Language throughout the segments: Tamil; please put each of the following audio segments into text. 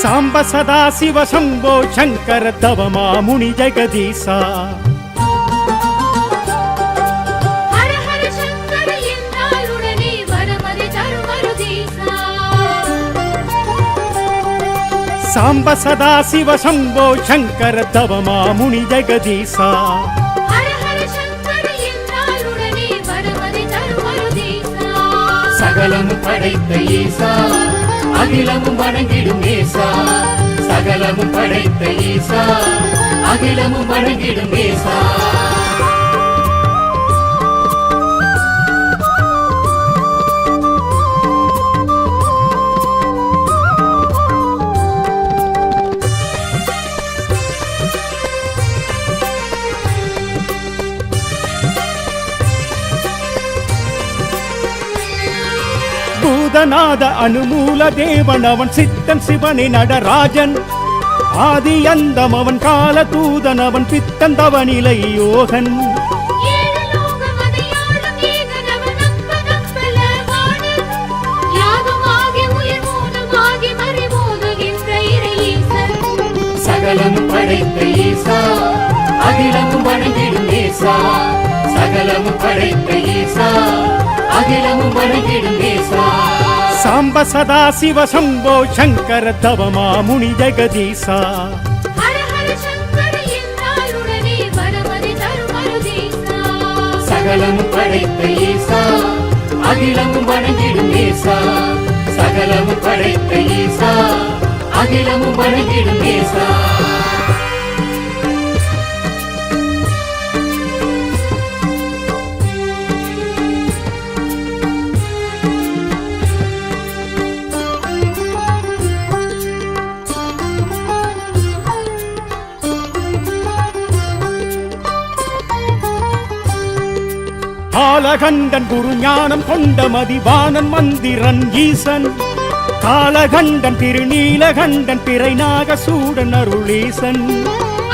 सांब सदा शिव शंभो शंकर तव मामुनि जगदीशा हर हर शंकर एन्नालुडने वरमदे तरुमरुदीसा सांब सदा शिव शंभो शंकर तव मामुनि जगदीशा हर हर शंकर एन्नालुडने वरमदे तरुमरुदीसा சகலம் படைத்த ஈசா அகிலமும் வணங்கிடும் ஈசா சகலமும் படைத்த ஈசா அகிலமும் வணங்கிடும் ஈசா பூதநாத அனுமூல தேவன் அவன் சித்தன் சிவனே நடராஜன் ஆதி அந்தம் அவன் கால தூதன் அவன் பித்தன் தவநிலை யோகன் ஏழு லோகமதையாளும் ஏகனவன் அம்பகம்பல வாணன் யாகமாகி உயிர் மூலமாகி மறைபோதுகின்ற இறை ஈசன் சகலம் படைத்த ஈசா அகிலமும் வணங்கிடும் ஈசா சகலமும் படைத்த ஈசா அகிலமும் வணங்கிடும் ஈசா सांब सदा शिव शंभो शंकर तव मामुनि जगदीशा हर हर शंकर एन्नालुडने वरमदे तरुमरुदीसा சகலமும் படைத்த ஈசா அகிலமும் வணங்கிடும் ஈசா சகலமும் படைத்த ஈசா அகிலமும் வணங்கிடும் ஈசா காலகண்டன் குரு ஞானம் கொண்ட மதிவானன் மந்திரன் ஈசன் காலகண்டன் திருநீலகண்டன் பிறை நாகசூடன் அருளீசன்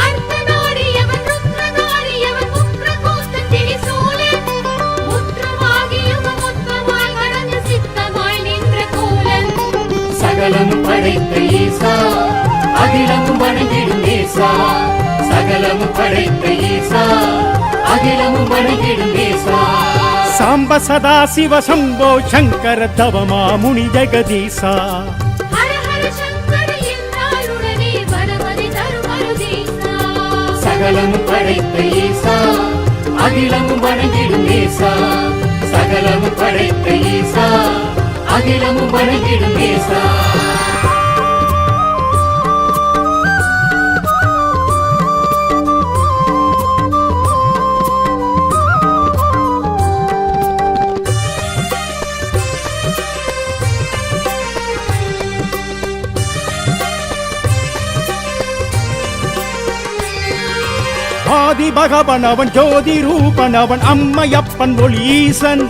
அர்த்தநாரியவன் ருத்ரநாரியவன் முக்ரகோஸ்தன் திரிசூலன் முற்றமாகியும் முத்தமாய் மறந்து சித்தமாய் நின்ற கோலன் சகலமும் படைத்த ஈசா அகிலமும் வணங்கிடும் ஈசா சகலமும் படைத்த ஈசா அகிலமும் வணங்கிடும் ஈசா सांब सदा शिव शंभो शंकर तव मामुनि जगदीशा हर हर शंकर एन्नालुडने वरमदे तरुमरुदीसा சகலமும் படைத்த ஈசா அகிலமும் வணங்கிடும் ஈசா சகலமும் படைத்த ஈசா அகிலமும் வணங்கிடும் ஈசா ஆதி பகவன் அவன் ஜோதி ரூபன் அவன் அம்மையப்பன் ஒளி ஈசன்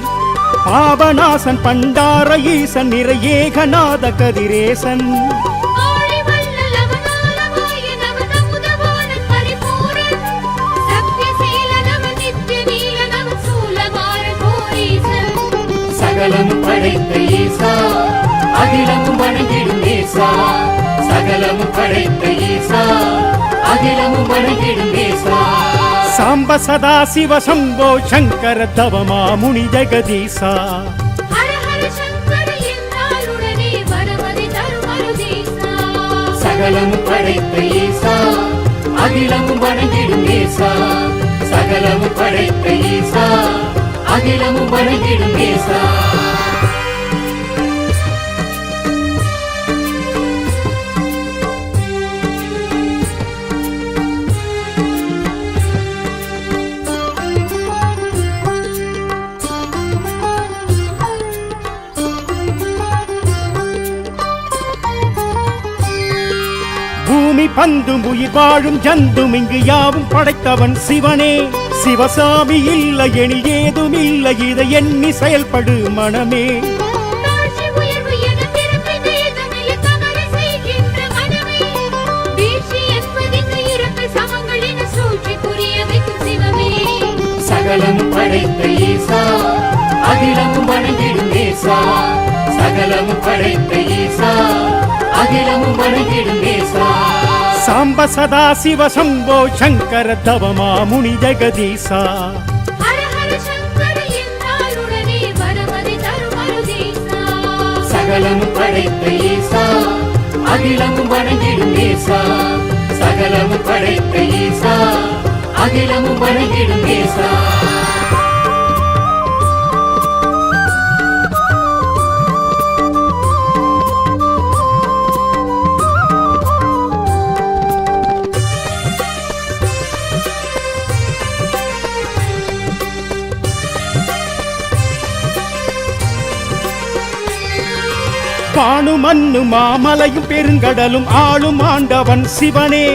பாபநாசன் பண்டார ஈசன் நிறை ஏகநாத கதிரேசன் ஆழி வள்ளல் அவன் ஆலவாயன் அவன் அமுதவாணன் பரிபூரண் சத்யசீலன் அவன் நித்ய நீலன் அவன் சூலமாறன் கோரீசன் சகலமும் படைத்த ஈசா அகிலமும் வணங்கிடும் ஈசா சகலமும் படைத்த ஈசா அகிலமும் வணங்கிடும் ஈசா सांब सदा शिव शंभो शंकर तव मामुनि जगदीशा हर हर शंकर एन्नालुडने वरमदे तरुमरुदीसा சகலமும் படைத்த ஈசா அகிலமும் வணங்கிடும் ஈசா சகலமும் படைத்த ஈசா அகிலமும் வணங்கிடும் ஈசா பந்தும் உயிர் வாழும் ஜந்தும் இங்கு யாவும் படைத்தவன் சிவனே. சிவசாமி இல்லை எனில் ஏதும் இல்லை, இதை எண்ணி செயல்படு மனமே. தாழ்ச்சி உயர்வு என பிறப்பு வேதமில்லை, தவறு செய்கின்ற மனமே. வீழ்ச்சி என்பதிங்கு இறப்பு சமங்கள் என சூழ்ச்சி புரிய வைக்கும் சிவமே. சகலம் படைத்த ஈசா, அகிலமும் வணங்கிடும் நேசா. சகலம் படைத்த ஈசா, அகிலமும் வணங்கிடும் நேசா. சாம்ப சதா சிவ சம்போ சங்கர தவமா முனி ஜெகதீசா. ஹர ஹர சங்கர என்றால் உடனே வரமதி தரும் அருதீசா. சகலம் படைத்த ஈசா, அகிலமும் வணங்கிடும் நேசா. சகலம் படைத்த ஈசா, அகிலமும் வணங்கிடும் நேசா. பானு மண்ணு மாமலையும் பெருங்கடலும் ஆளும் ஆண்டவன் சிவனே.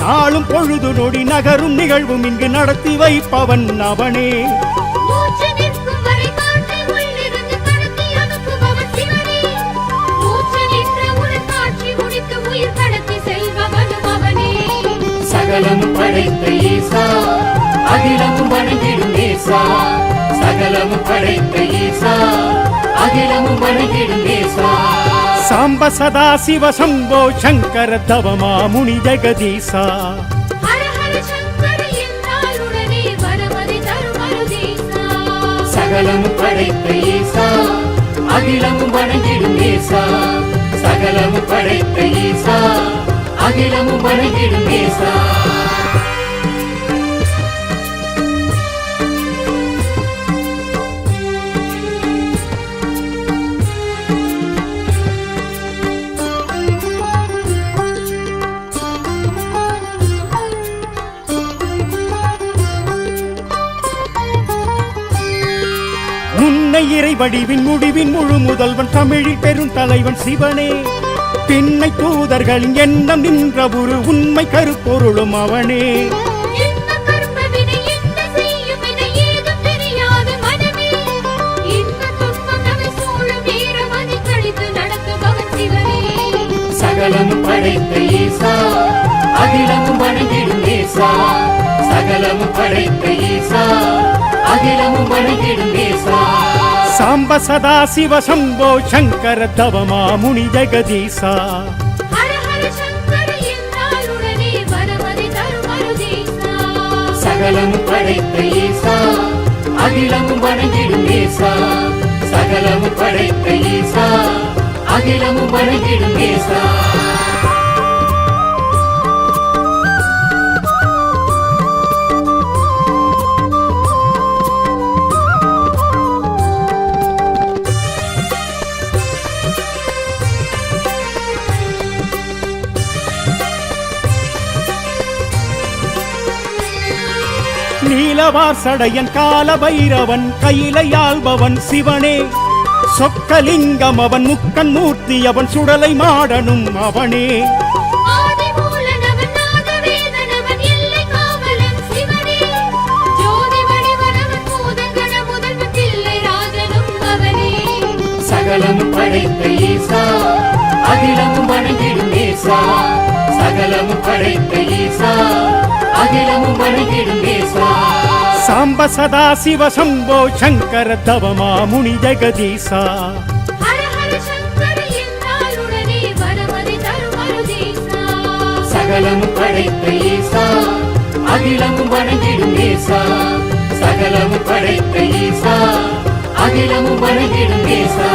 நாளும் பொழுது நொடி நகரும் நிகழ்வும் இங்கு நடத்தி வைப்பவன் அவனே. மூச்சு நிற்கும் வரை காற்றை உள்ளிருந்து கடத்தி அனுப்புபவன் சிவனே. மூச்சு நின்றவுடன் காட்சி முடித்து உயிர் கடத்தி செல்பவனும் அவனே. சகலம் படைத்த ஈசா, அகிலமும் வணங்கிடும் நேசா. சகலம் படைத்த ஈசா, அகிலமும் வணங்கிடும் நேசா. சாம்ப சதா சிவ சம்போ சங்கர தவமா முனி ஜெகதீசா. ஹர ஹர சங்கர என்றால் உடனே வரமதி தரும் அருதீசா. சகலம் படைத்த ஈசா, அகிலமும் வணங்கிடும் நேசா. சகலம் படைத்த ஈசா, அகிலமும் வணங்கிடும் நேசா. முன்னை இறை வடிவின் முடிவின் முழு முதல்வன் தமிழில் பெரும் தலைவன் சிவனே. பின்னை தூதர்களின் எண்ணம் நின்ற ஒரு உண்மை கருப்பொருளும் அவனே. என்ன கர்ம வினை என்ன செய்யும் என ஏதும் தெரியாத மனமே. என்ன துன்பம் நம்மை சூழும் வீரமதி கழித்து நடத்துபவன் சிவனே. சகலம் படைத்த ஈசா, அகிலமும் வணங்கிடும் நேசா. சகலம் படைத்த ஈசா, அகிலமும் வணங்கிடும் நேசா. சாம்ப சதா சிவ சம்போ சங்கர தவமா முனி ஜெகதீசா. ஹர ஹர சங்கர என்றால் உடனே வரமதி தரும் அருதீசா. சகலம் படைத்த ஈசா, அகிலமும் வணங்கிடும் நேசா. சகலம் படைத்த ஈசா, அகிலமும் வணங்கிடும் நேசா. நீலவார் சடையன் கால பைரவன் கையிலையாள்பவன் சிவனே. சொக்கலிங்கம் அவன் முக்கன் மூர்த்தி அவன் சுடலை மாடனும் அவனே. ஆதி மூலனவன் நாதவேதனவன் எல்லை காவலன் சிவனே. ஜோதி வடிவனவன் பூதகண முதல்வன் தில்லை ராஜனும் அவனே. சகலம் படைத்த ஈசா, அகிலமும் வணங்கிடும் நேசா. சகலம் படைத்த ஈசா, அகிலமும் வணங்கிடும் நேசா. சாம்ப சதா சிவ சம்போ சங்கர தவமா முனி ஜெகதீசா. ஹர ஹர சங்கர என்றால் உடனே வரமதி தரும் அருதீசா. சகலம் படைத்த ஈசா, அகிலமும் வணங்கிடும் நேசா. சகலம் படைத்த ஈசா, அகிலமும் வணங்கிடும் நேசா.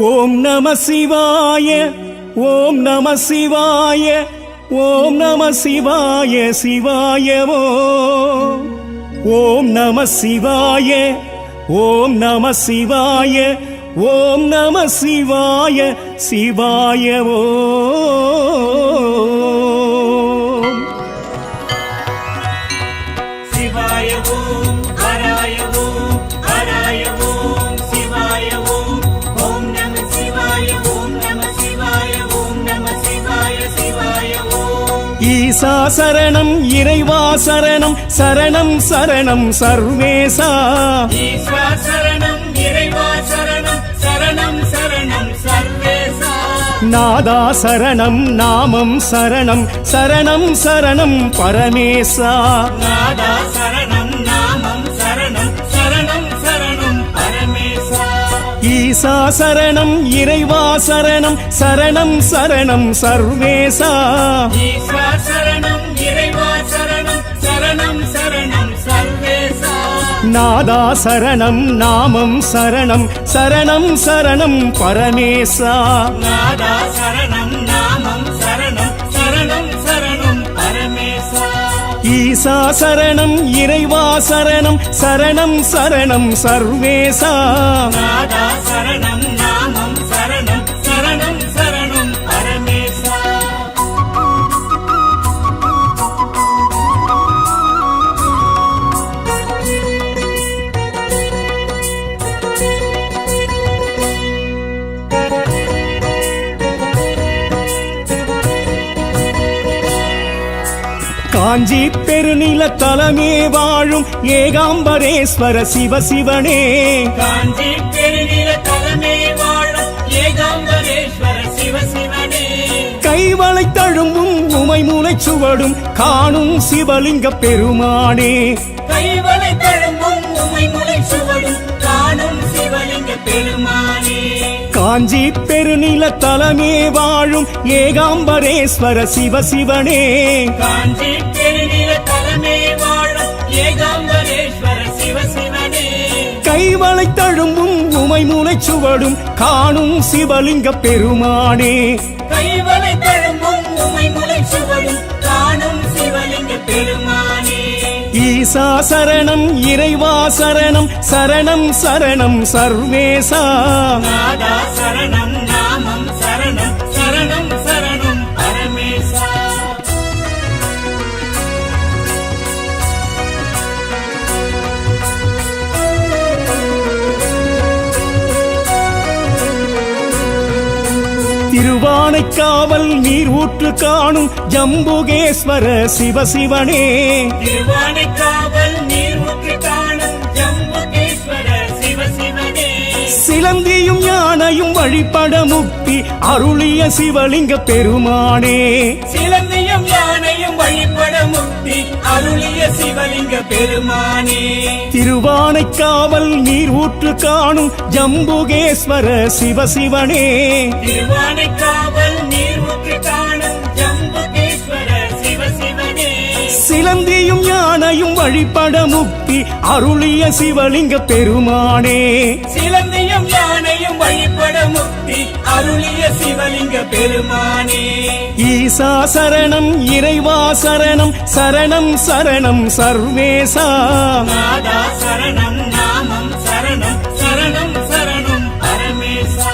ஓம் நம சிவாய, ஓம் நம சிவாய, ஓம் நம சிவாய சிவாய ஓம் நம சிவாய, ஓம் நம சிவாய ஓம் நம சிவாய சிவாய ஓம் சிவாய ஓம் ஹராய ஓம் ஹராய ஓம் சிவாய ஓம் ஓம் நம சிவாய ஓம் நம சிவாய ஓம் நம சிவாய சிவாய ஓம் ஈசா சரணம் இறைவா சரணம் சரணம் சரணம் சர்வேசா ஈஸ்வர சரணம் இறைவா சரணம் சரணம் சரணம் சர்வேசா நாதா சரணம் நாமம் சரணம் சரணம் சரணம் பரமேசா நாதா சரணம் நாமம் சரணம் சரணம் சரணம் பரமேசா ஈசா சரணம் இறைவா சரணம் சரணம் சரணம் சர்வேசா ஈஸ்வர சரணம் இறைவா சரணம் சரணம் சரணம் சர்வேசா நாதா சரணம் நாமம் சரணம் சரணம் சரணம் பரமேசா நாதா சரணம் நாமம் சரணம் சரணம் சரணம் பரமேசா ஈசா சரணம் இறைவா சரணம் சரணம் சரணம் சர்வேசா நாதா சரணம் நாமம் சரணம் சரணம் சரணம் பரமேசா காஞ்சி பெருநில தலமே வாழும் ஏகாம்பரேஸ்வர சிவசிவனே காஞ்சி பெருநில தலைமை வாழும் ஏகாம்பரேஸ்வர சிவசிவனே கைவளை தழும்பும் உமை மூளைச் சுவடும் காணும் சிவலிங்க பெருமானே கைவளை தழும்பும் உமை முளை சுவடும் காணும் சிவலிங்க பெருமானே காஞ்சி பெருநில தலமே வாழும் ஏகாம்பரேஸ்வர சிவசிவனே காஞ்சி பெருநில தலைமை வாழும் ஏகாம்பரேஸ்வர சிவசிவனே கைவளை தழும்பும் உமை மூளைச் சுவடும் காணும் சிவலிங்க பெருமானே கைவளை தழும்பும் உமை முளை சுவடும் காணும் சிவலிங்க பெருமானே ஈசா சரணம் இறைவா சரணம் சரணம் சரணம் சர்வேசா நாதா சரணம் நாமம் சரணம் சரணம் சரணம் பரமேசா திருவானைக்காவல் நீர் ஊற்று காணும் ஜம்புகேஸ்வர சிவசிவனே திருவானைக்காவல் நீர் ஊற்று காணும் ஜம்புகேஸ்வர சிவசிவனே சிலந்தியும் யானையும் வழிபட முக்தி அருளிய சிவலிங்க பெருமானே சிலந்தியும் யானையும் வழிபட முக்தி அருளிய சிவலிங்க பெருமானே திருவானைக்காவல் நீர் ஊற்று காணும் ஜம்புகேஸ்வர சிவசிவனே திருவானைக்காவல் நீர் ஊற்று காணும் ஜம்புகேஸ்வர சிவசிவனே சிலந்தியும் யானையும் வழிபட முக்தி அருளிய சிவலிங்க பெருமானே சிலந்தியும் யானையும் வழிபட முக்தி அருளிய சிவலிங்க பெருமானே ஈசா சரணம் இறைவா சரணம் சரணம் சரணம் சர்வேசா நாதா சரணம் நாமம் சரணம் சரணம் சரணம் பரமேசா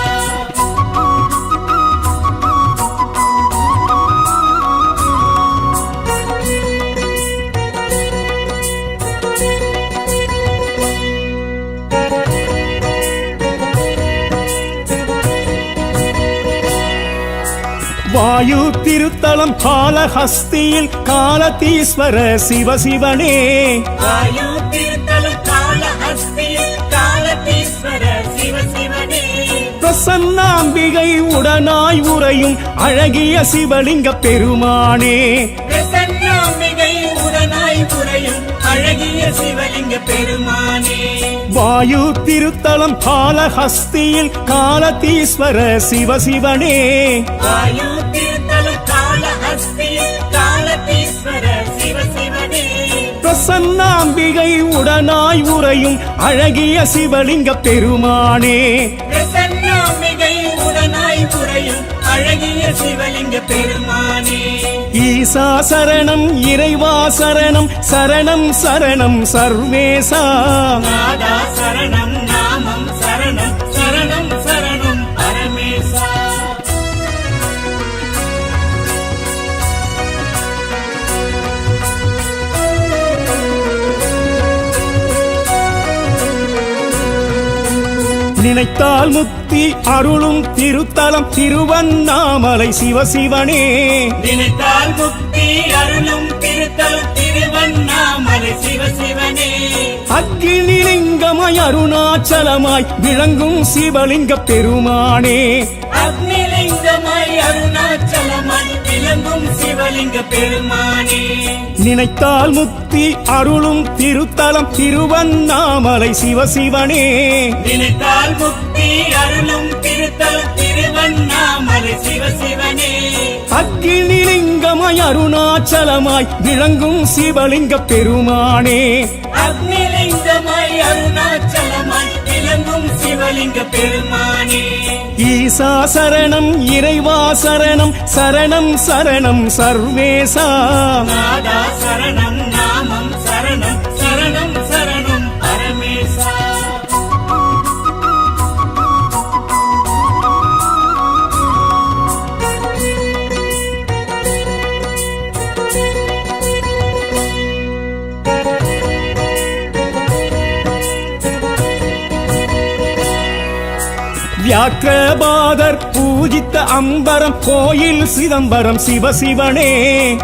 வாயு திருத்தலம் காலஹஸ்தியில் காலதீஸ்வர சிவசிவனே வாயு திருத்தலம் காலஹஸ்தியில் காலதீஸ்வர சிவசிவனே பிரசன்னாம்பிகை உடனாய் உறையும் அழகிய சிவலிங்க பெருமானே பிரசன்னாம்பிகை உடனாய் புரையும் அழகிய சிவலிங்க பெருமானே வாயு திருத்தலம் காலஹஸ்தியில் காலதீஸ்வர சிவசிவனே வாயு திருத்தலம் காலஹஸ்தியில் காலதீஸ்வர சிவசிவனே பிரசன்னாம்பிகை உடனாய் உறையும் அழகிய சிவலிங்க பெருமானே பிரசன்னாம்பிகை உடனாய் புரையும் அழகிய சிவலிங்க பெருமானே ஈசா சரணம் இறைவா சரணம் சரணம் சரணம் சர்வேசா நாதா சரணம் நாமம் சரணம் சரணம் சரணம் பரமேசா நினைத்தால் முக்தி அருளும் திருத்தலம் திருவண்ணாமலை சிவசிவனே நினைத்தால் முக்தி அருளும் திருத்தலம் திருவண்ணாமலை சிவசிவனே அக்னிலிங்கமாய் அருணாச்சலமாய் விளங்கும் சிவலிங்க பெருமானே அக்னிலிங்கமாய் அருணாச்சலமாய் விளங்கும் சிவலிங்க பெருமானே நினைத்தால் முக்தி அருளும் திருத்தலம் திருவண்ணாமலை சிவசிவனே நினைத்தால் முக்தி அருளும் திருத்தலம் திருவண்ணாமலை சிவசிவனே அக்னிலிங்கமாய் அருணாச்சலமாய் விளங்கும் சிவலிங்க பெருமானே அக்னிலிங்கமாய் அருணாச்சலமாய் விளங்கும் சிவலிங்க பெருமானே ஈசா சரணம் இறைவா சரணம் சரணம் சரணம் சர்வேசா நாதா சரணம் நாமம் சரணம் சரணம் சரணம் பரமேசா வியாக்கிரபாதர் பூஜித்த அம்பரம் கோயில் சிதம்பரம் சிவசிவனே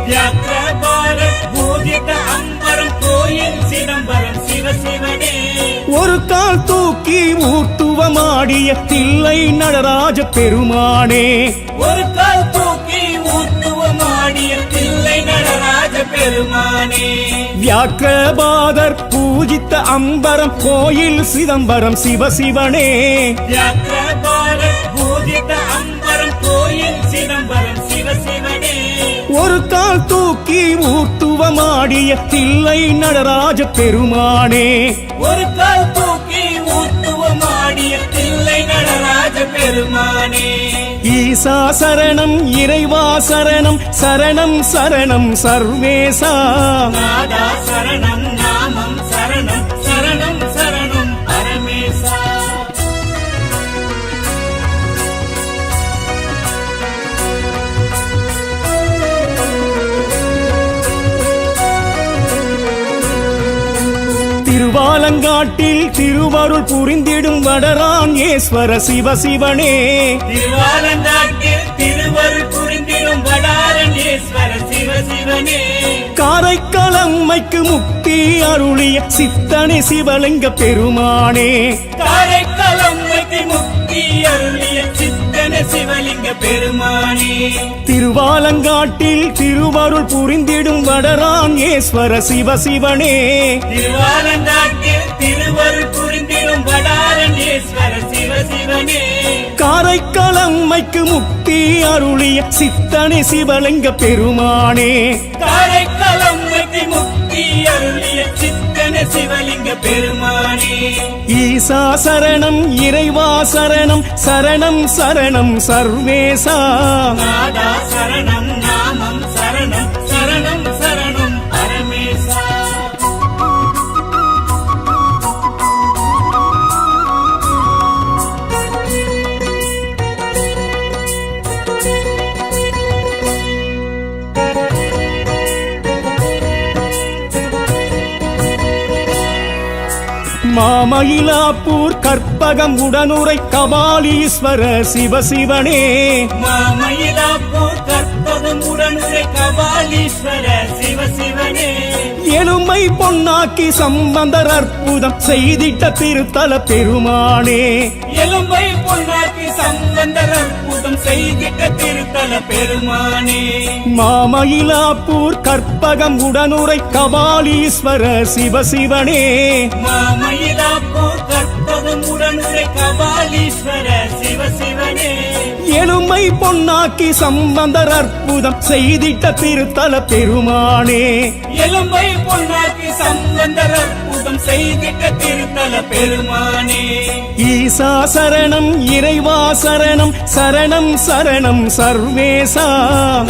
வியாக்கிரபாரத் பூஜித அம்பரம் கோயில் சிதம்பரம் சிவசிவனே ஒரு கால் தூக்கி ஊர்த்துவமாடிய தில்லை நடராஜ பெருமானே ஒரு கால் தூக்கி ஊர்த்துவமாடிய தில்லை நடராஜ பெருமானே வியாக்கிரபாதர் பூஜித்த அம்பரம் கோயில் சிதம்பரம் சிவசிவனே வியாக்கிரபாரத் பூஜித அம்பரம் கோயில் சிதம்பரம் சிவசிவனே ஒரு கால் தூக்கி ஊர்த்துவமாடிய தில்லை நடராஜ பெருமானே ஒரு கால் தூக்கி ஊர்த்துவமாடிய தில்லை நடராஜ பெருமானே ஈசா சரணம் இறைவா சரணம் சரணம் சரணம் சர்வேசா நாதா சரணம் நாமம் சரணம் சரணம் சரணம் பரமேசா திருவாலங்காட்டில் திருவருள் புரிந்திடும் வடரான் ஈஸ்வர சிவசிவனே திருவாலங்காட்டில் திருவருள் புரிந்திடும் வடாரணேஸ்வர சிவசிவனே காரைக்காலம்மைக்கு முக்தி அருளிய சித்தனை சிவலிங்க பெருமானே காரைக்காலம்மைக்கு முக்தி அருளிய சித்தன சிவலிங்க பெருமானே திருவாலங்காட்டில் திருவருள் புரிந்திடும் வடரான் ஈஸ்வர சிவசிவனே திருவாலங்காட்டில் திருவருள் புரிந்திடும் வடாரணேஸ்வர சிவசிவனே காரைக்காலம்மைக்கு முக்தி அருளிய சித்தனை சிவலிங்க பெருமானே காரைக்காலம்மைக்கு முக்தி அருளிய சித்தன சிவலிங்க பெருமானே ஈசா சரணம் இறைவா சரணம் சரணம் சரணம் சர்வேசா நாதா சரணம் நாமம் சரணம் சரணம் சரணம் பரமேசா மாமயிலாப்பூர் கற்பகம் உடனுரை கபாலீஸ்வர சிவசிவனே மாமயிலாப்பூர் கற்பகம் உடனுரை கபாலீஸ்வர சிவசிவனே எலும்பை பொன்னாக்கி சம்பந்தர் அற்புதம் செய்திட்ட திருத்தல பெருமானே எலும்பை பொன்னாக்கி சம்பந்தர் அற்புதம் செய்திட்ட திருத்தல பெருமானே மாமயிலாப்பூர் கற்பகம் உடனுரை கபாலீஸ்வர சிவசிவனே மாமயிலாப்பூர் கற்பகம் உடனுரை கபாலீஸ்வர சிவசிவனே எலும்பை எலும்பை பொன்னாக்கி சம்பந்தர் அற்புதம் செய்திட்ட திருத்தல பெருமானே. எலும்பை பொன்னாக்கி சம்பந்தர் அற்புதம் செய்திட்ட திருத்தல பெருமானே. ஈசா சரணம் இறைவா சரணம் சரணம் சரணம் சர்வேசா.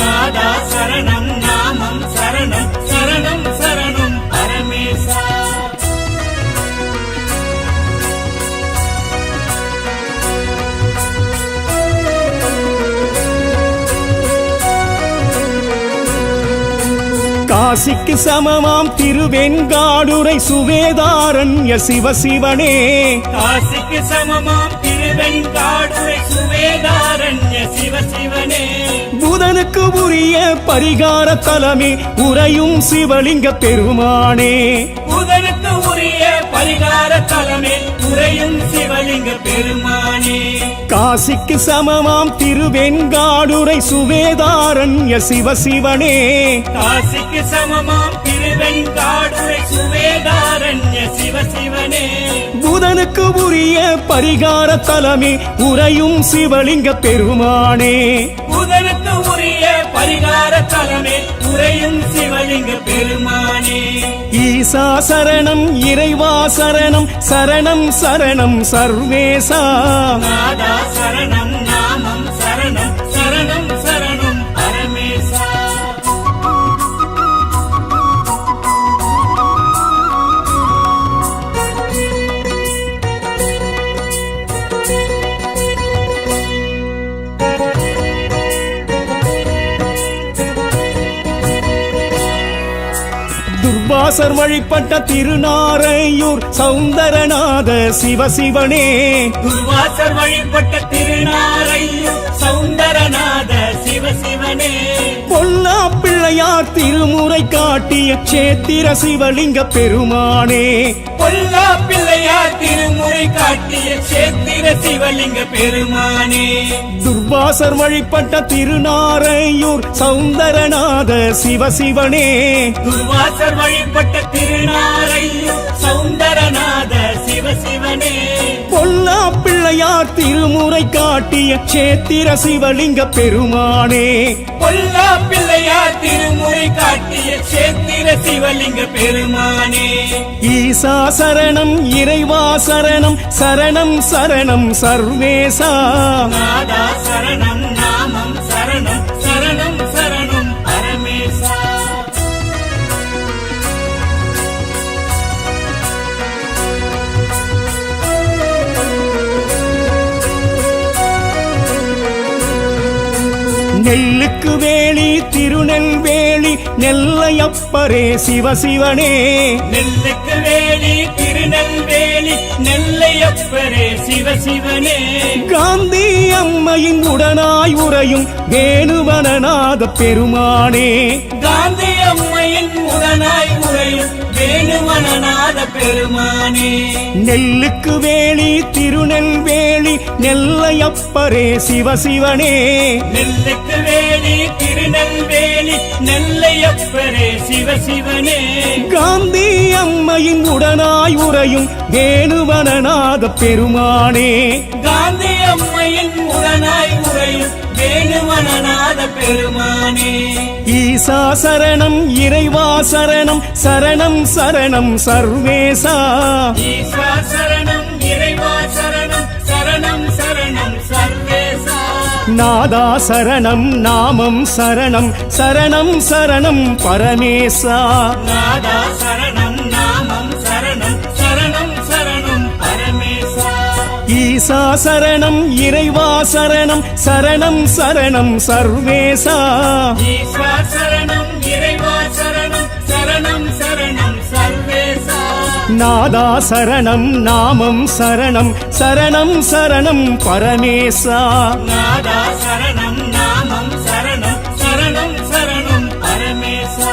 நாதா சரணம் நாமம் சரணம் சரணம் சரணம் பரமேசா. காசிக்கு சமமாம் திருவெண்காடுரை சுவேதாரண்ய சிவசிவனே. காசிக்கு சமமாம் திருவெண்காடுரை சுவேதாரண்ய சிவசிவனே. புதனுக்கு உரிய பரிகார தலமே உறையும் சிவலிங்க பெருமானே. புதனுக்கு உரிய பரிகார தலமே உறையும் சிவலிங்க பெருமானே. காசிக்கு சமமாம் திருவெண்காடுரை சுவேதாரண்ய சிவசிவனே. காசிக்கு சமமாம் திருவெண்காடுரை சுவேதாரண்ய சிவசிவனே. புதனுக்கு உரிய பரிகார தலமே உறையும் சிவலிங்க பெருமானே. புதனுக்கு உரிய பரிகார தலமே உறையும் சிவலிங்க பெருமானே. ஈசா சரணம் இறைவா சரணம் சரணம் சரணம் சர்வேசா. நாதா சரணம் நாமம் சரணம் சரணம் சரணம் பரமேசா. துர்வாசர் வழிபட்ட திருநாரையூர் சௌந்தரநாத சிவசிவனே. துர்வாசர் வழிபட்ட திருநாரையூர் சௌந்தரநாத சிவசிவனே. பொல்லா பிள்ளையார் திருமுறை காட்டிய சேத்திர சிவலிங்க பெருமானே. பொல்லா பிள்ளையார் திருமுறை காட்டிய சேத்திர சிவலிங்க பெருமானே. துர்வாசர் வழிபட்ட திருநாரையூர் சௌந்தரநாத சிவசிவனே. துர்வாசர் வழிபட்ட திருநாரையூர் சௌந்தரநாத சிவசிவனே. பொல்லா பிள்ளையார் திருமுறை காட்டிய சேத்திர சிவலிங்க பெருமானே. பொல்லா பிள்ளையார் திருமுறை காட்டிய சேத்திர சிவலிங்க பெருமானே. ஈசா சரணம் இறைவா சரணம் சரணம் சரணம் சர்வேசா. நாதா சரணம் நாமம் சரணம் சரணம் சரணம் பரமேசா. நெல்லுக்கு வேலி திருநெல்வேலி நெல்லையப்பரே சிவசிவனே. நெல்லுக்கு வேலி திருநெல்வேலி நெல்லையப்பரே சிவசிவனே. காந்தி அம்மையின் உடனாய் உறையும் வேணுவனநாத பெருமானே. காந்தி அம்மையின் உடனாய் உறையும் வேணுவனநாத பெருமானே. நெல்லுக்கு வேலி திருநெல்வேலி நெல்லையப்பரே சிவசிவனே. நெல்லுக்கு வேலி திருநெல்வேலி நெல்லையப்பரே சிவசிவனே. காந்தி அம்மையின் உடனாய் உறையும் வேணுவனநாத பெருமானே. காந்தி அம்மையின் உடனாய் உறையும் வேணுவனநாத பெருமானே. ஈசா சரணம் இறைவா சரணம் சரணம் சரணம் சர்வேசா. ஈஸ்வா சரணம் இறைவா சரணம் சரணம் சரணம் சர்வேசா. நாதா சரணம் நாமம் சரணம் சரணம் சரணம் பரமேசா. நாதா சரணம் நாமம் சரணம் சரணம் சரணம் பரமேசா. ஈசா சரணம் இறைவா சரணம் சரணம் சரணம் சர்வேசா. ஈஸ்வா சரணம் இறைவா சரணம் சரணம் சரணம் சர்வேசா. நாதா சரணம் நாமம் சரணம் சரணம் சரணம் பரமேசா. நாதா சரணம் நாமம் சரணம் சரணம் சரணம் பரமேசா.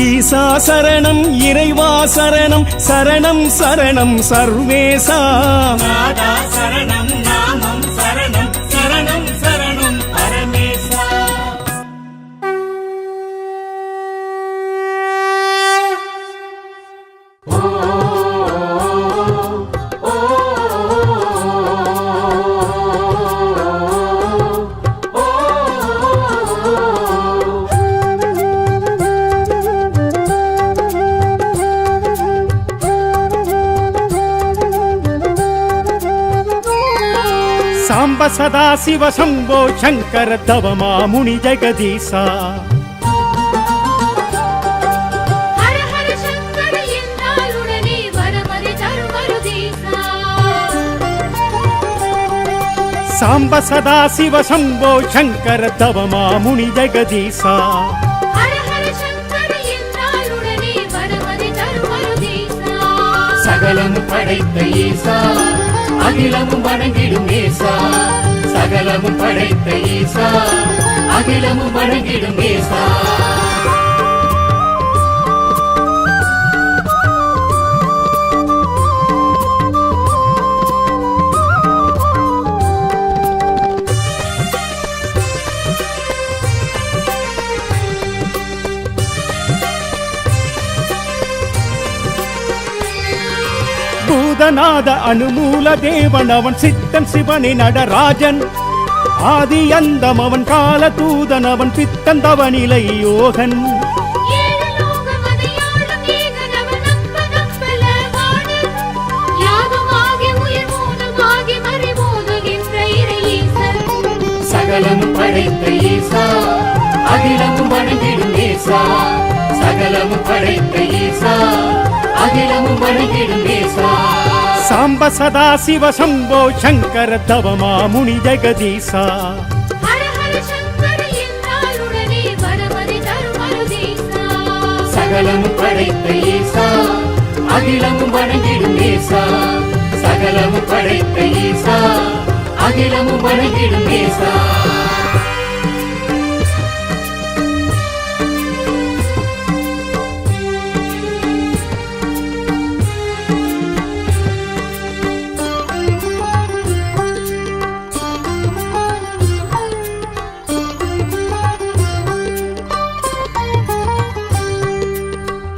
ஈசா சரணம் இறைவா சரணம் சரணம் சரணம் சர்வேசா. நாதா சரணம் நாமம் சரணம் சரணம் சரணம் பரமேசா. சதா சிவ சம்போ சங்கர தவமா முனி ஜெகதீசா ஹர ஹர சங்கர என்றால் உடனே வரமது தரும் மருதீசா சாம்ப சதா சிவ சம்போ சங்கர தவமா முனி ஜெகதீசா ஹர ஹர சங்கர என்றால் உடனே வரமது தரும் மருதீசா சகலம் படைத்த ஈசா அகிலமும் வணங்கிடும் ஈசா சகலமும் படைத்த ஈசா அகிலமும் வணங்கிடும் ஈசா பூதநாத அனுமூல தேவன் அவன் சித்தன் சிவனே நடராஜன் ஆதி அந்தம் அவன் கால தூதன் அவன் பித்தன் தவநிலை யோகன் ஏழு லோகம் அதையாளும் ஏகன் அவன் நம்ப நம்பல வாணன் யாகமாகி உயிர் மூலமாகி மறைமோதுகின்ற இறை ஈசன் சகலமும் படைத்த ஈசா அகிலமும் வணங்கிடும் ஈசா சகலமும் படைத்த ஈசா அகிலமும் வணங்கிடும் ஈசா சாம்ப சதா சிவ சம்போ சங்கர தவமா முனி ஜெகதீசா ஹர ஹர சங்கர என்றால் உடனே வரமது தரும் மருதீசா சகலமும் படைத்த ஈசா அகிலமும் வணங்கிடும் ஈசா சகலமும் படைத்த ஈசா அகிலமும் வணங்கிடும் ஈசா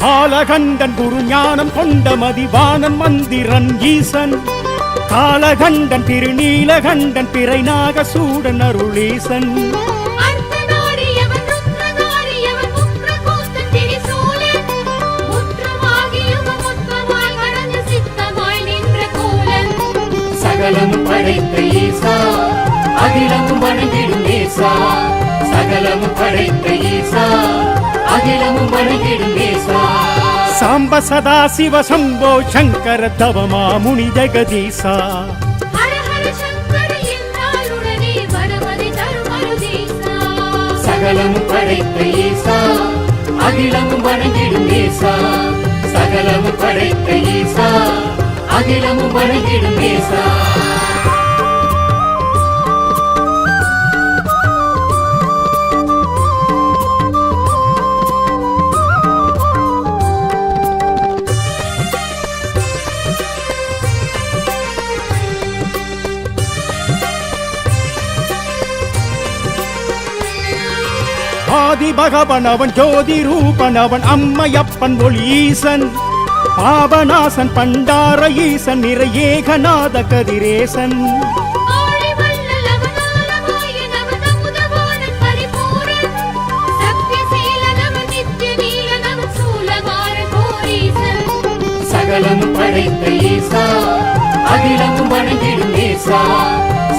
காலகண்டன் குரு ஞானம் கொண்ட மதிவானன் மந்திரன் ஈசன் காலகண்டன் திருநீலகண்டன் பிறைநாக சூடன் அருளீசன் அர்த்தநாரியவன் ருத்ரநாரியவன் முக்ரகோஸ்தன் திரிசூலன் முற்றமாகியவன் முத்தமாய் மறந்து சித்தமாய் நின்ற கோலன் சகலமும் படைத்த ஈசா அகிலமும் வணங்கிடும் ஈசா சகலமும் படைத்த ஈசா அகிலமும் வணங்கிடும் ஈசா சாம்ப சதா சிவ சம்போ சங்கர தவமா முனி ஜெகதீசா ஹர ஹர சங்கர என்றால் உடனே வரமது தரும் மருதீசா சகலமும் படைத்த ஈசா அகிலமும் வணங்கிடும் ஈசா சகலமும் படைத்த ஈசா அகிலமும் வணங்கிடும் ஈசா ஆதி பகவன் அவன் ஜோதி ரூபன் அவன் அம்மையப்பன் ஒளி ஈசன் பாபநாசன் பண்டார ஈசன் நிறை ஏகநாத கதிரேசன் ஆழி வள்ளல் அவன் ஆலவாயன் அவன் அமுதவாணன் பரிபூரண் சத்யசீலன் அவன் நித்ய நீலன் அவன் சூலகாரன் கோரீசன் சகலமும் படைத்த ஈசா அகிலமும் வணங்கிடும் ஈசா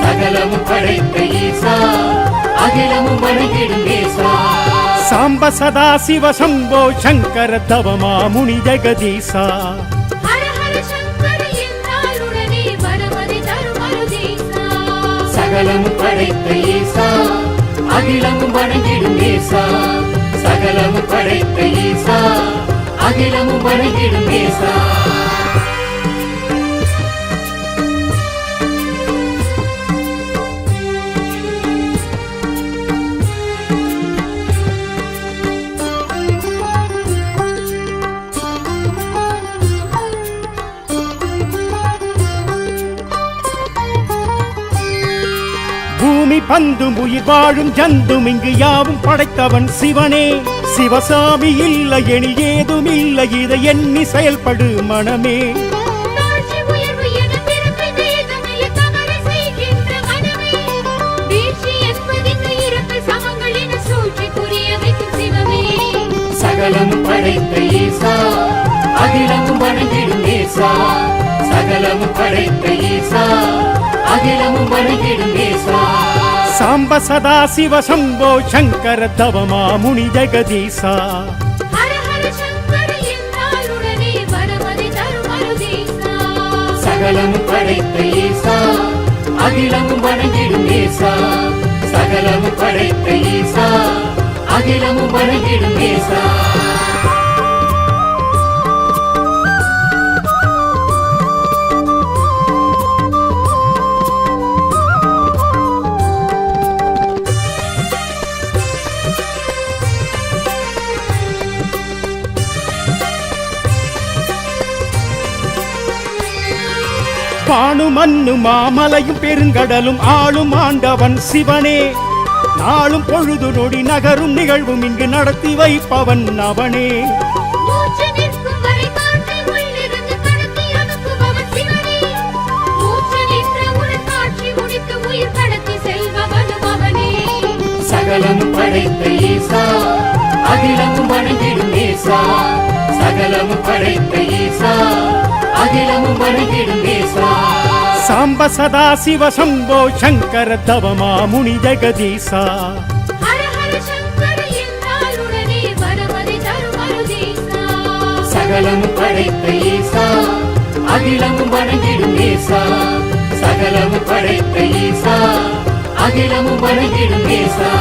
சகலமும் படைத்த ஈசா அகிலமும் வணங்கிடும் ஈசா சாம்ப சதா சிவ சம்போ சங்கர தவமா முனி ஜெகதீசா ஹர ஹர சங்கர என்றால் உடனே வரமது தரும் மருதீசா சகலமும் படைத்த ஈசா அகிலமும் வணங்கிடும் ஈசா சகலமும் படைத்த ஈசா அகிலமும் வணங்கிடும் ஈசா பூமி பந்தும் உயிர் வாழும் ஜந்தும் இங்கு யாவும் படைத்தவன் சிவனே சிவசாமி இல்லை எனில் ஏதும் இல்லை இதை எண்ணி செயல்படு மனமே தாழ்ச்சி உயர்வு என பிறப்பை வேதமில்லை தவறு செய்கின்ற மனமே வீழ்ச்சி என்பதிங்கு இறப்பு சமங்கள் என சூழ்ச்சி புரிய வைக்கும் சிவமே சகலமும் படைத்த ஈசா அகிலமும் வணங்கிடும் ஈசா சகலமும் படைத்த ஈசா அகிலமும் வணங்கிடும் நேசா சாம்ப சதா சிவ சம்போ சங்கர தவமா முனி ஜெகதீசா ஹர ஹர சங்கர என்றாலுடனே வரமதி தரும் அருதீசா சகலமும் படைத்த ஈசா அகிலமும் வணங்கிடும் நேசா சகலமும் படைத்த ஈசா அகிலமும் வணங்கிடும் நேசா பானு மண்ணு மாமலையும் பெருங்கடலும் ஆளும் ஆண்டவன் சிவனே நாளும் பொழுது நொடி நகரும் நிகழ்வும் இங்கு நடத்தி வைப்பவன் அவனே மூச்சு நிற்கும் வரை காற்றை உள்ளிருந்து கடத்தி அனுப்புபவன் சிவனே மூச்சு நின்ற உடன் காட்சி முடித்து உயிர் கடத்தி செல்பவனும் அவனே சகலமும் படைத்த ஈசா அகிலமும் வணங்கிடும் நேசா சகலமும் படைத்த ஈசா அகிலமும் வணங்கிடும் நேசா சாம்ப சதா சிவ சம்போ சங்கர தவமா முனி ஜெகதீசா ஹர ஹர சங்கர என்றாலுடனே வரமதி தரும் அருதீசா சகலமும் படைத்த ஈசா அகிலமும் வணங்கிடும் நேசா சகலமும் படைத்த ஈசா அகிலமும் வணங்கிடும் நேசா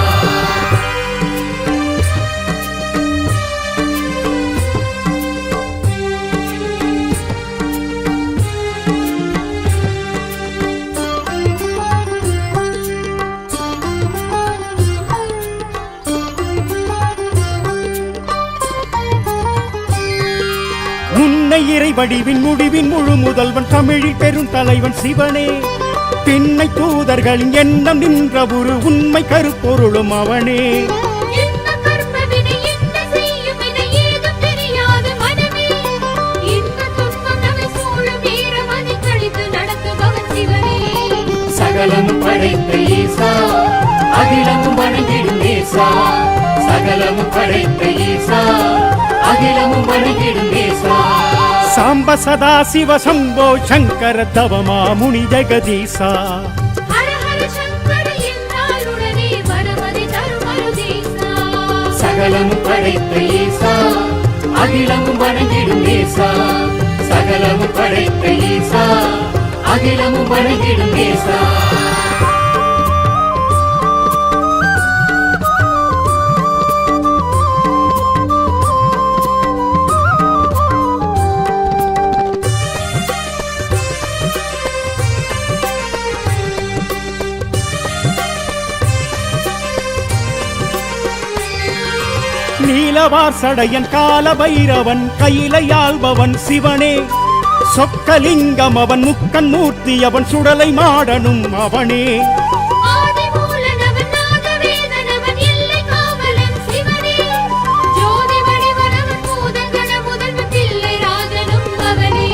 உன்னை இறை வடிவின் முடிவின் முழு முதல்வன் தமிழில் பெரும் தலைவன் சிவனே பின்னை தூதர்களின் எண்ணம் நின்ற ஒரு உண்மை கருப்பொருளும் அவனே என்ன கர்மவினை என்ன செய்யும் என ஏதும் தெரியாது மனமே இந்த துன்பம் நம்மை சூழும் நேரம் அதை கழித்து நடத்துபவன் சிவனே சகலமும் படைத்த ஈசா அகிலமும் வணங்கிடும் நேசா சகலமும் படைத்த ஈசா அகிலமும் வணங்கிடும் நேசா சாம்ப சதா சிவ சம்போ சங்கர தவமா முனி ஜெகதீசா ஹர ஹர சங்கர என்றாலுடனே வரமதி தரும் அருதீசா சகலமும் படைத்த ஈசா அகிலமும் வணங்கிடும் நேசா சகலமும் படைத்த ஈசா அகிலமும் வணங்கிடும் நேசா நீலவார் சடையன் கால பைரவன் கையிலையாள்பவன் சிவனே சொக்கலிங்கம் அவன் முக்கன் மூர்த்தி அவன் சுடலை மாடனும் அவனே ஆதி மூலனவன் நாதவேதனவன் எல்லை காவலன் சிவனே ஜோதி வடிவனவன் பூதகண முதல்வன் தில்லை ராஜனும் அவனே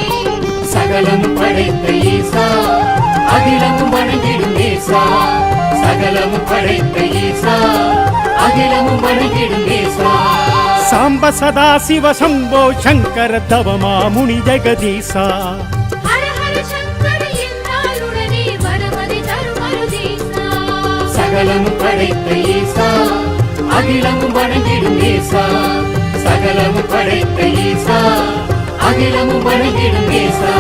சகலமும் படைத்த ஈசா அகிலமும் வணங்கிடும் நேசா சகலமும் படைத்த ஈசா அகிலமும் வணங்கிடும் நேசா சாம்ப சதா சிவ சம்போ சங்கர தவமா முனி ஜெகதீசா ஹர ஹர சங்கர என்றாலுடனே வரமதி தரும் அருதீசா சகலமும் படைத்த ஈசா அகிலமும் வணங்கிடும் நேசா சகலமும் படைத்த ஈசா அகிலமும் வணங்கிடும் நேசா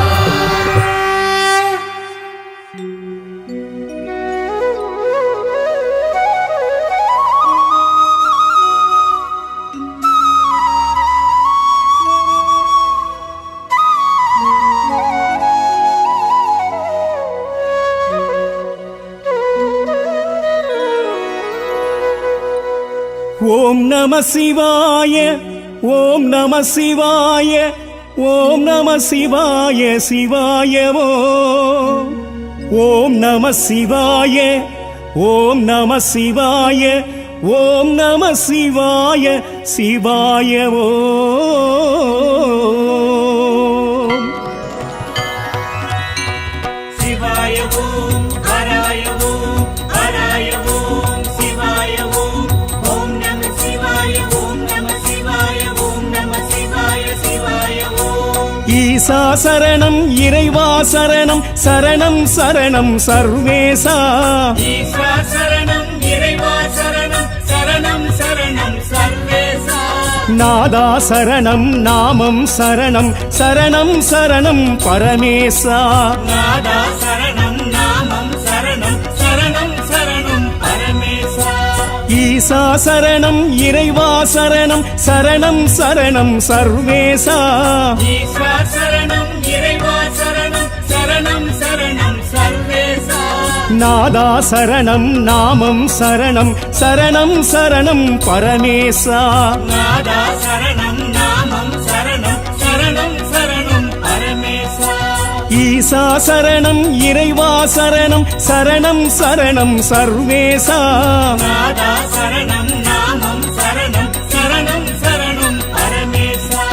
ஓம் நம சிவாய ஓம் நம சிவாய ஓம் நம சிவாய சிவாயவோ ஓம் நம சிவாய ஓம் நம சிவாய ஓம் நம சிவாய சிவாயவோ சிவாய ஓம் ஹராய ஓம் ஹராய ஓம் சிவாய ஓம் ஓம் நம சிவாய ஓம் நம சிவாய ஓம் நம சிவாய சிவாய ஓம் ஈசா சரணம் இறைவா சரணம் சரணம் சரணம் சர்வேசா ஈஸ்வர சரணம் இறைவா சரணம் சரணம் சரணம் சர்வேசா நாதா சரணம் நாமம் சரணம் சரணம் சரணம் பரமேசா நாதா சரணம் நாமம் சரணம் சரணம் சரணம் பரமேசா ஈசா சரணம் இறைவா சரணம் சரணம் சரணம் சர்வேசா ஈஸ்வர சரணம் இறைவா சரணம் சரணம் சரணம் சர்வேசா நாதா சரணம் நாமம் சரணம் சரணம் சரணம் பரமேசா நாதா சரணம் நாமம் சரணம் சரணம் சரணம் பரமேசா ஈசா சரணம் இறைவா சரணம் சரணம் சரணம் சர்வேசா நாதா சரணம் நாமம் சரணம் சரணம் சரணம் பரமேசா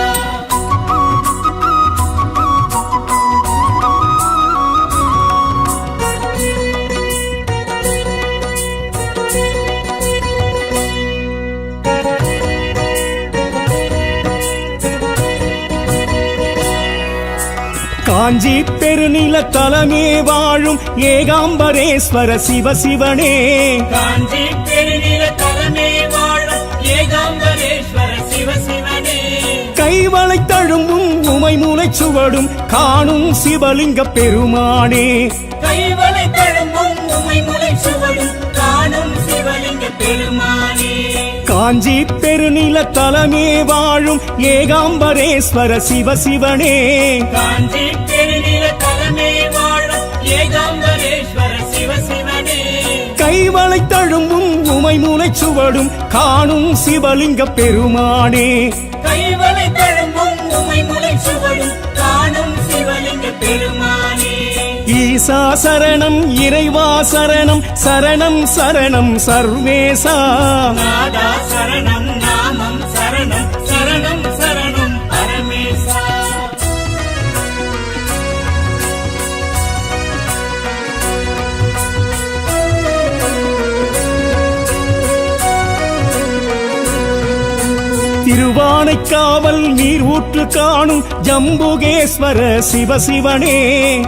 காஞ்சி பெருநில தலமே வாழும் ஏகாம்பரேஸ்வர சிவசிவனே காஞ்சி பெருநில தலைமை வாழும் ஏகாம்பரேஸ்வர சிவசிவனே கைவளை தழும்பும் உமை மூளைச் சுவடும் காணும் சிவலிங்க பெருமானே கைவளை தழும்பும் உமை முளை சுவடும் காணும் சிவலிங்க பெருமானே காஞ்சி பெருநில தலமே வாழும் ஏகாம்பரேஸ்வர சிவசிவனே காஞ்சி பெருநில தலைமை வாழும் ஏகாம்பரேஸ்வர சிவசிவனே கைவளை தழும்பும் உமை மூளைச் சுவடும் காணும் சிவலிங்க பெருமானே கைவளை தழும்பும் உமை முளை சுவடும் காணும் சிவலிங்க பெருமானே ஈசா சரணம் இறைவா சரணம் சரணம் சரணம் சர்வேசா நாதா சரணம் நாமம் சரணம் சரணம் சரணம் பரமேசா திருவானைக்காவல் நீர் ஊற்று காணும் ஜம்புகேஸ்வர சிவசிவனே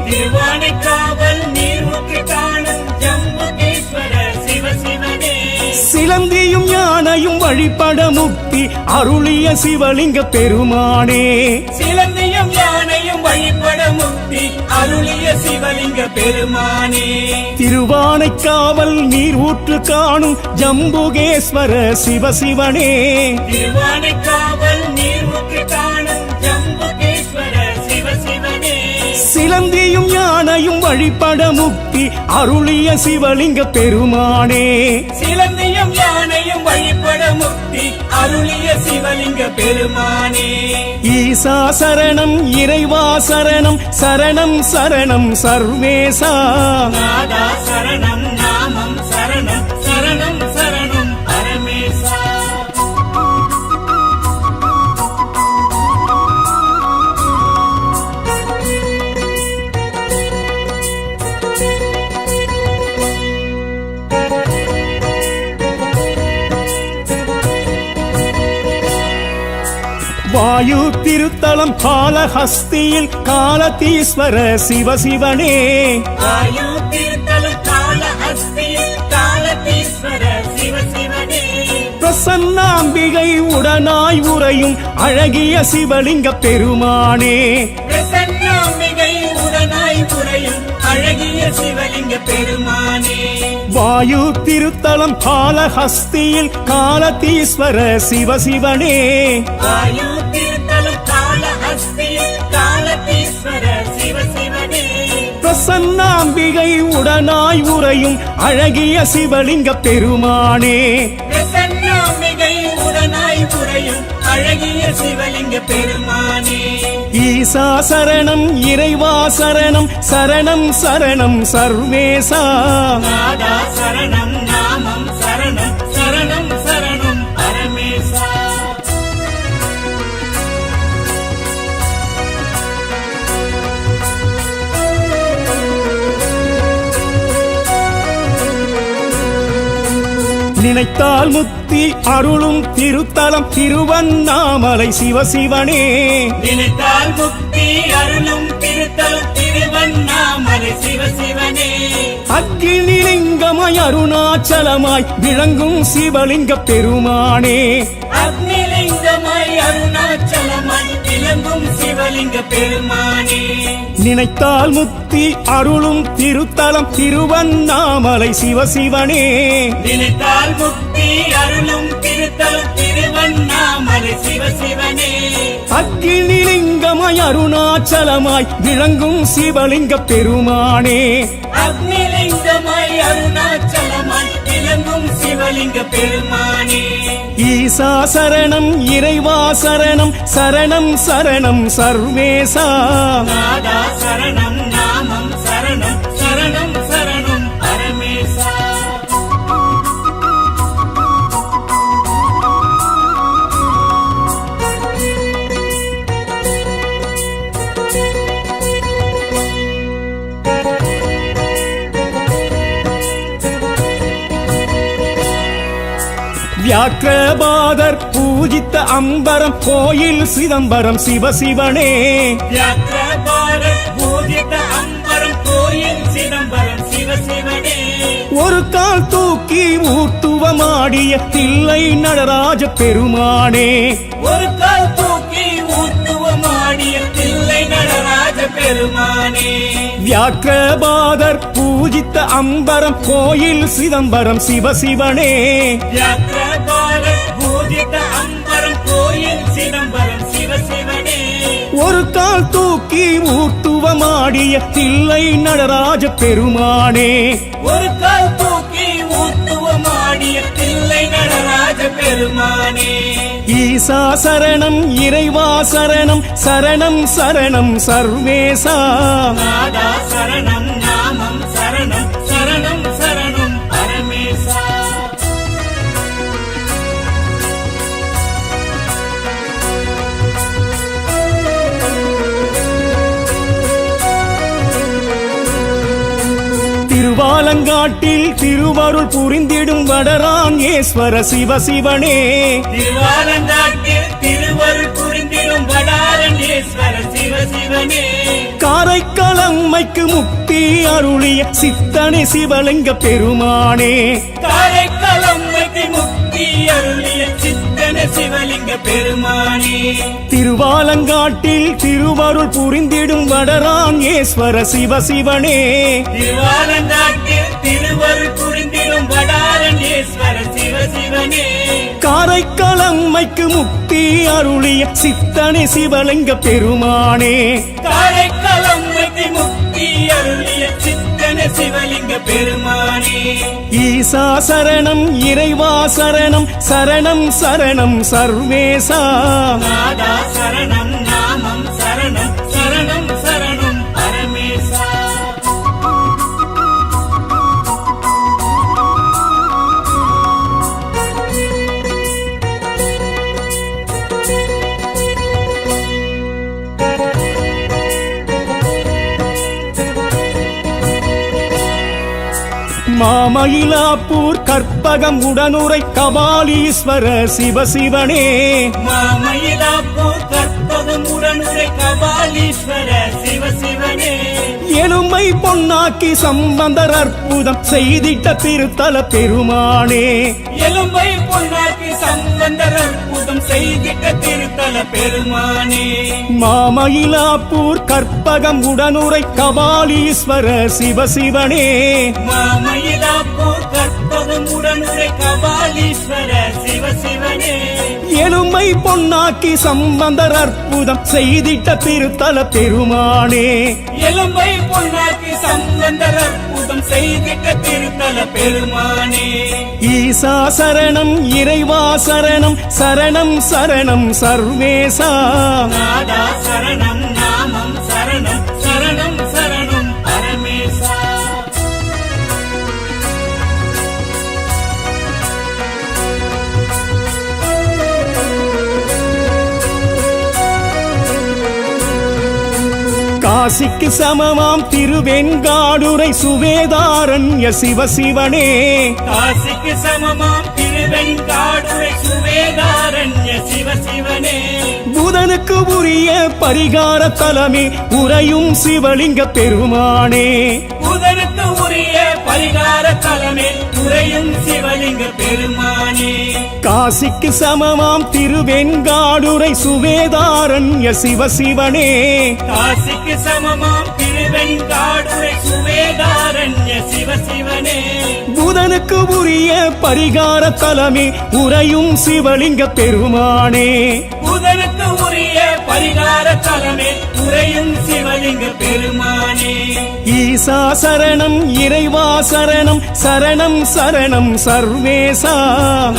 திருவானைக்காவல் நீர்முக்கு காணும் ஜம்புகேஸ்வர சிவசிவனே சிலந்தியும் யானையும் வழிபட முக்தி அருளிய சிவலிங்க பெருமானே சிலந்தியும் யானையும் வழிபட முக்தி அருளிய சிவலிங்க பெருமானே திருவானைக்காவல் நீர் ஊற்று காணும் ஜம்புகேஸ்வர சிவசிவனே திருவானைக்காவல் நீர்முக்கு காணும் ஜம்புகேஸ்வர சிவசிவனே சிலந்தியும் யானையும் வழிபட முக்தி அருளிய சிவலிங்க பெருமானே சிலந்தியும் யானையும் வழிபட முக்தி அருளிய சிவலிங்க பெருமானே ஈசா சரணம் இறைவா சரணம் சரணம் சரணம் சர்வேசா நாதா சரணம் நாமம் சரணம் சரணம் சரணம் பரமேசா வாயு திருத்தலம் காலஹஸ்தியில் காலதீஸ்வர சிவசிவனே வாயு திருத்தலம் காலஹஸ்தியில் காலதீஸ்வர சிவசிவனே பிரசன்னாம்பிகை உடனாய் உறையும் அழகிய சிவலிங்க பெருமானே பிரசன்னாம்பிகை உடனாய் புரையும் அழகிய சிவலிங்க பெருமானே வாயு திருத்தலம் காலஹஸ்தியில் காலதீஸ்வர சிவசிவனே வாயு திருத்தலம் காலஹஸ்தியில் காலதீஸ்வர சிவசிவனே பிரசன்னாம்பிகை உடனாய் உறையும் அழகிய சிவலிங்க பெருமானே பிரசன்னாம்பிகை உடனாய் புரையும் அழகிய சிவலிங்க பெருமானே ஈசா சரணம் இறைவா சரணம் சரணம் சரணம் சர்வேசா நாதா சரணம் நாமம் சரணம் சரணம் சரணம் பரமேசா நினைத்தால் முத்தி அருளும் திருத்தலம் திருவண்ணாமலை சிவசிவனே நினைத்தால் முக்தி அருளும் திருத்தலம் திருவண்ணாமலை சிவசிவனே அக்னிலிங்கமாய் அருணாச்சலமாய் விளங்கும் சிவலிங்க பெருமானே அக்னிலிங்கமாய் அருணாச்சலமாய் விளங்கும் சிவலிங்க பெருமானே நினைத்தால் முக்தி அருளும் திருத்தலம் திருவண்ணாமலை சிவசிவனே நினைத்தால் முக்தி அருளும் திருத்தலம் திருவண்ணாமலை சிவசிவனே அக்னிலிங்கமாய் அருணாச்சலமாய் விளங்கும் சிவலிங்க பெருமானே அக்னிலிங்கமாய் அருணாச்சலமாய் விளங்கும் சிவலிங்க பெருமானே ஈசா சரணம் இறைவா சரணம் சரணம் சரணம் சர்வேசா நாதா சரணம் நாமம் சரணம் சரணம் சரணம் பரமேசா வியாக்கிரபாதர் பூஜித்த அம்பரம் கோயில் சிதம்பரம் சிவசிவனே வியாக்கிரபாரத் பூஜித அம்பரம் கோயில் சிதம்பரம் சிவசிவனே ஒரு கால் தூக்கி ஊர்த்துவமாடிய தில்லை நடராஜ பெருமானே ஒரு கால் தூக்கி ஊர்த்துவமாடிய தில்லை நடராஜ பெருமானே வியாக்கிரபாதர் பூஜித்த அம்பரம் கோயில் சிதம்பரம் சிவசிவனே வியாக்கிரபாரத் பூஜித அம்பரம் கோயில் சிதம்பரம் சிவசிவனே ஒரு கால் தூக்கி ஊர்த்துவமாடிய தில்லை நடராஜ பெருமானே ஒரு கால் தூக்கி ஊர்த்துவமாடிய தில்லை நடராஜ பெருமானே ஈசா சரணம் இறைவா சரணம் சரணம் சரணம் சர்வேசா நாதா சரணம் நாமம் சரணம் சரணம் சரணம் பரமேசா திருவாலங்காட்டில் திருவருள் புரிந்திடும் வடரான் ஈஸ்வர சிவசிவனே திருவாலங்காட்டில் திருவருள் புரிந்திடும் வடாரண்யேஸ்வர சிவசிவனே காரைக்காலம்மைக்கு முக்தி அருளிய சித்தனே சிவலிங்க பெருமானே காரைக்காலம்மைக்கு முக்தி அருளிய சித்தன சிவலிங்க பெருமானே திருவாலங்காட்டில் திருவருள் புரிந்திடும் வடரான் ஈஸ்வர சிவசிவனே திருவாலங்காட்டில் திருவருள் புரிந்திடும் வடாரண்யேஸ்வர சிவசிவனே காரைக்காலம்மைக்கு முக்தி அருளிய சித்தனே சிவலிங்க பெருமானே காரைக்காலம்மைக்கு முக்தி அருளிய சித்தன சிவலிங்க பெருமானே ஈசா சரணம் இறைவா சரணம் சரணம் சரணம் சர்வேசா நாதா சரணம் நாமம் சரணம் சரணம் சரணம் பரமேசா மாமயிலாப்பூர் கற்பகம் உடனுரை கபாலீஸ்வர சிவசிவனே மாமயிலாப்பூர் கற்பகம் உடனுரை கபாலீஸ்வர சிவசிவனே எலும்பை பொன்னாக்கி சம்பந்தர் அற்புதம் செய்திட்ட திருத்தல பெருமானே எலும்பை பொன்னாக்கி சம்பந்தர் அற்புதம் செய்திட்ட திருத்தல பெருமானே மாமயிலாப்பூர் கற்பகம் உடனுரை கபாலீஸ்வர சிவசிவனே மாமயிலாப்பூர் கற்பகம் உடனுரை கபாலீஸ்வர சிவசிவனே எலும்பை பொன்னாக்கி சம்பந்தர் அற்புதம் செய்திட்ட திருத்தல பெருமானே எலும்பை பொன்னாக்கி சம்பந்தர் அற்புதம் செய்திட்ட திருத்தல பெருமானே ஈசா சரணம் இறைவா சரணம் சரணம் சரணம் சர்வேசா நாதா சரணம் நாமம் சரணம் சரணம் சரணம் பரமேசா காசிக்கு சமமாம் திருவெண்காடுரை சுவேதாரண்ய சிவசிவனே காசிக்கு காசிக்கு சமமாம் திருவெண்காடுரை சுவேதாரண்ய சிவசிவனே புதனுக்கு உரிய பரிகார தலமே உறையும் சிவலிங்க பெருமானே புதனுக்கு உரிய பரிகார தலமே உறையும் சிவலிங்க பெருமானே காசிக்கு சமமாம் திருவெண்காடுரை சுவேதாரண்ய சிவசிவனே காசிக்கு சமமாம் திருவெண்காடுரை சுவேதாரண்ய சிவசிவனே புதனுக்கு உரிய பரிகார தலமே உறையும் சிவலிங்க பெருமானே புதனுக்கு உரிய பரிகார தலமே உறையும் சிவலிங்க பெருமானே ஈசா சரணம் இறைவா சரணம் சரணம் சரணம் சர்வேசா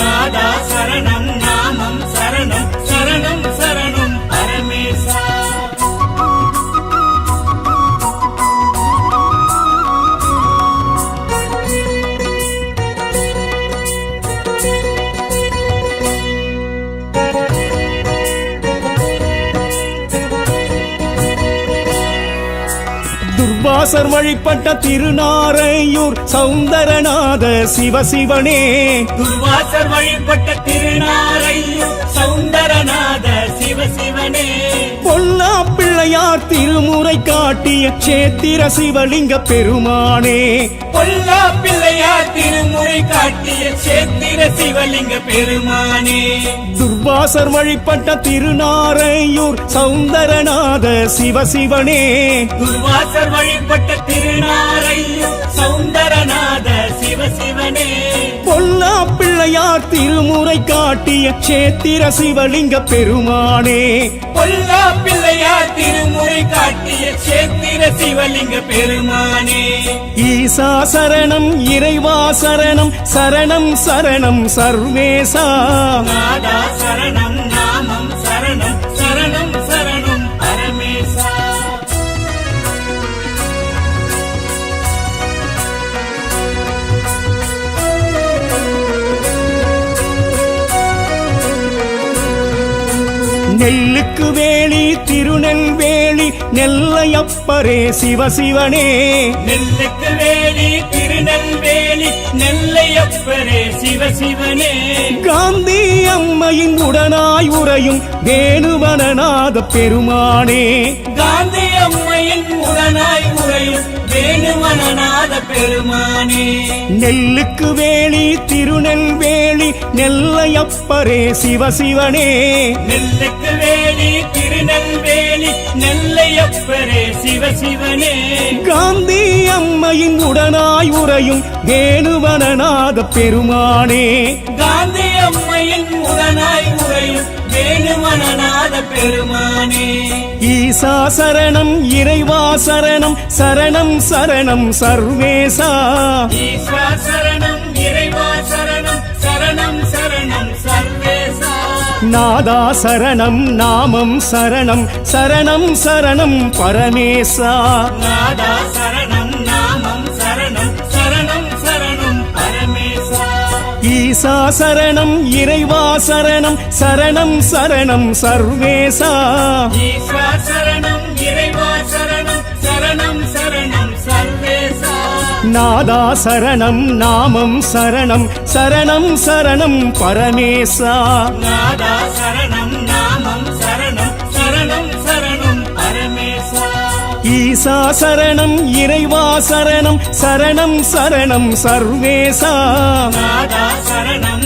நாதா சரணம் நாமம் சரணம் சரணம் சரணம் பரமேசா துர்வாசர் வழிபட்ட திருநாரையூர் சௌந்தரநாத சிவசிவனே துர்வாசர் வழிபட்ட திருநாரையூர் சௌந்தரநாத சிவசிவனே பொல்லா பிள்ளையார் திருமுறை காட்டிய சேத்திர சிவலிங்க பெருமானே பொல்லா பிள்ளையார் திருமுறை காட்டிய சேத்திர சிவலிங்க பெருமானே துர்வாசர் வழிபட்ட திருநாரையூர் சௌந்தரநாத சிவசிவனே துர்வாசர் வழிபட்ட திருநாரையூர் சௌந்தரநாத சிவசிவனே பொல்லா பிள்ளையார் திருமுறை காட்டிய சேத்திர சிவலிங்க பெருமானே பொல்லா பிள்ளையார் திருமுறை காட்டிய சேத்திர சிவலிங்க பெருமானே ஈசா சரணம் இறைவா சரணம் சரணம் சரணம் சர்வேசா நாதா சரணம் நாமம் சரணம் சரணம் சரணம் பரமேசா நெல்லுக்கு வேலி திருநெல்வேலி நெல்லையப்பரே சிவசிவனே நெல்லுக்கு வேலி திருநெல்வேலி நெல்லையப்பரே சிவசிவனே காந்தி அம்மையின் உடனாய் உறையும் வேணுவனநாத பெருமானே காந்தி அம்மையின் உடனாய் உறையும் வேணுவனநாத பெருமானே நெல்லுக்கு வேலி திருநெல்வேலி நெல்லையப்பரே சிவசிவனே நெல்லுக்கு வேலி திருநெல்வேலி நெல்லையப்பரே சிவசிவனே காந்தி அம்மையின் உடனாய் உறையும் வேணுவனநாத பெருமானே காந்தி அம்மையின் உடனாய் உறையும் வேணுவனநாத பெருமானே ஈசா சரணம் இறைவா சரணம் சரணம் சரணம் சர்வேசா ஈஸ்வா சரணம் இறைவா சரணம் சரணம் சரணம் சர்வேசா நாதா சரணம் நாமம் சரணம் சரணம் சரணம் பரமேசா நாதா சரணம் நாமம் சரணம் சரணம் சரணம் பரமேசா ஈசா சரணம் இறைவா சரணம் சரணம் சரணம் சர்வேசா ஈஸ்வா சரணம் இறைவா சரணம் சரணம் சரணம் சர்வேசா நாதா சரணம் நாமம் சரணம் சரணம் சரணம் பரமேசா நாதா சரணம் நாமம் சரணம் சரணம் சரணம் பரமேசா ஈசா சரணம் இறைவா சரணம் சரணம் சரணம் சர்வேசா நாதா சரணம்